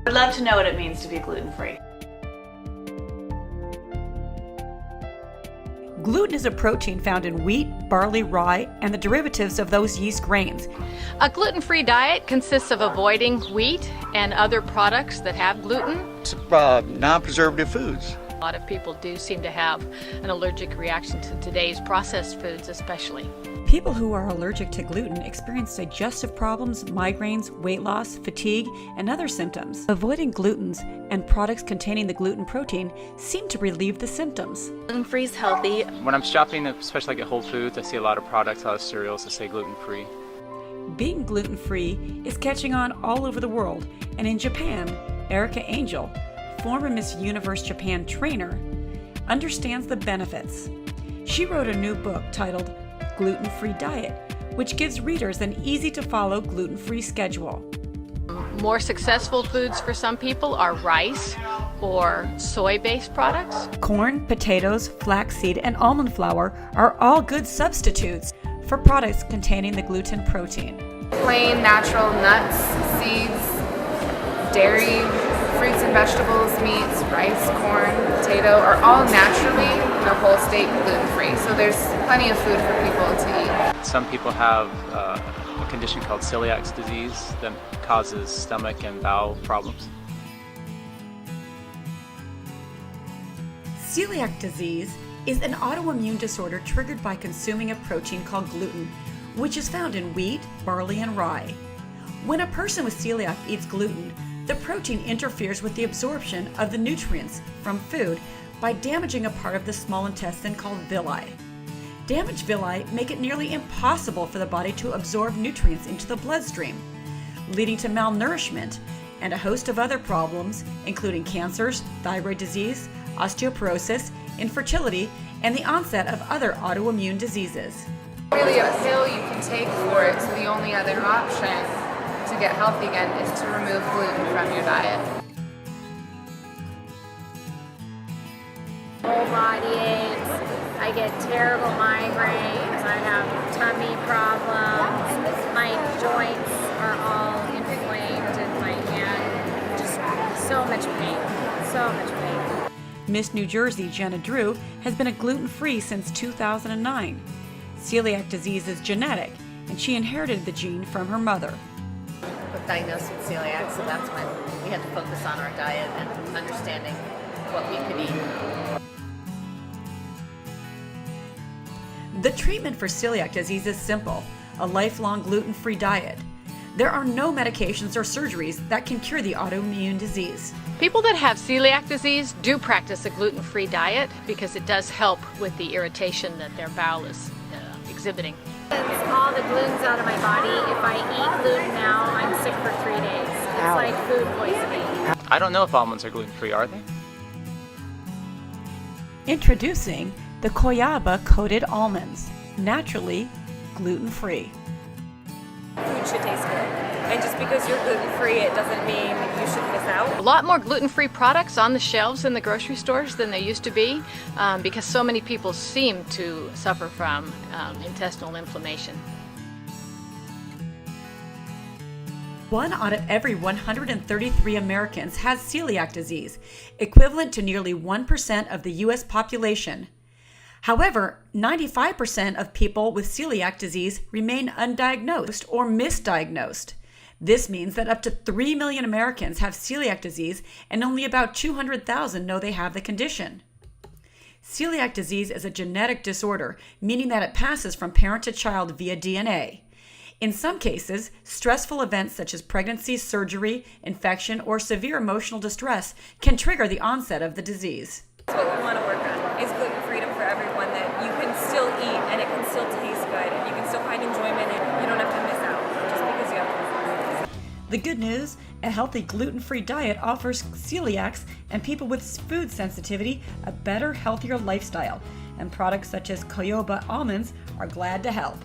I'd love to know what it means to be gluten-free. Gluten is a protein found in wheat, barley, rye, and the derivatives of those yeast grains. A gluten-free diet consists of avoiding wheat and other products that have gluten. It's non-preservative foods. A lot of people do seem to have an allergic reaction to today's processed foods especially. People who are allergic to gluten experience digestive problems, migraines, weight loss, fatigue, and other symptoms. Avoiding glutens and products containing the gluten protein seem to relieve the symptoms. Gluten-free is healthy. When I'm shopping, especially like at Whole Foods, I see a lot of products, a lot of cereals that say gluten-free. Being gluten-free is catching on all over the world, and in Japan, Erica Angel, former Miss Universe Japan trainer, understands the benefits. She wrote a new book titled Gluten-Free Diet, which gives readers an easy-to-follow gluten-free schedule. More successful foods for some people are rice or soy-based products. Corn, potatoes, flaxseed, and almond flour are all good substitutes for products containing the gluten protein. Plain natural nuts, seeds, dairy, fruits and vegetables, meats, rice, corn, potato are all naturally whole state gluten-free. So there's plenty of food for people to eat. Some people have a condition called celiac disease that causes stomach and bowel problems. Celiac disease is an autoimmune disorder triggered by consuming a protein called gluten, which is found in wheat, barley, and rye. When a person with celiac eats gluten, the protein interferes with the absorption of the nutrients from food by damaging a part of the small intestine called villi. Damaged villi make it nearly impossible for the body to absorb nutrients into the bloodstream, leading to malnourishment and a host of other problems, including cancers, thyroid disease, osteoporosis, infertility, and the onset of other autoimmune diseases. Really a pill you can take for it, so the only other option to get healthy again is to remove gluten from your diet. Whole body aches, I get terrible migraines, I have tummy problems, my joints are all inflamed and my hand, just so much pain, so much pain. Miss New Jersey Jenna Drew has been a gluten-free since 2009. Celiac disease is genetic, and she inherited the gene from her mother. I was diagnosed with celiac, so that's when we had to focus on our diet and understanding what we could eat. The treatment for celiac disease is simple: a lifelong gluten-free diet. There are no medications or surgeries that can cure the autoimmune disease. People that have celiac disease do practice a gluten-free diet because it does help with the irritation that their bowel is exhibiting. It's all the gluten's out of my body. If I eat gluten now, I'm sick for 3 days. It's like food poisoning. I don't know if almonds are gluten-free, are they? Introducing the Kobaya coated almonds, naturally gluten-free. Food should taste good. And just because you're gluten-free, it doesn't mean you should miss out. A lot more gluten-free products on the shelves in the grocery stores than there used to be because so many people seem to suffer from intestinal inflammation. 1 out of every 133 Americans has celiac disease, equivalent to nearly 1% of the U.S. population. However, 95% of people with celiac disease remain undiagnosed or misdiagnosed. This means that up to 3 million Americans have celiac disease and only about 200,000 know they have the condition. Celiac disease is a genetic disorder, meaning that it passes from parent to child via DNA. In some cases, stressful events such as pregnancy, surgery, infection, or severe emotional distress can trigger the onset of the disease. That's what we want to work on, is gluten freedom for everyone, that you can still eat and it can still taste good and you can still find enjoyment and you don't have to miss out just because you have to. The good news, a healthy gluten-free diet offers celiacs and people with food sensitivity a better, healthier lifestyle, and products such as Kobaya Almonds are glad to help.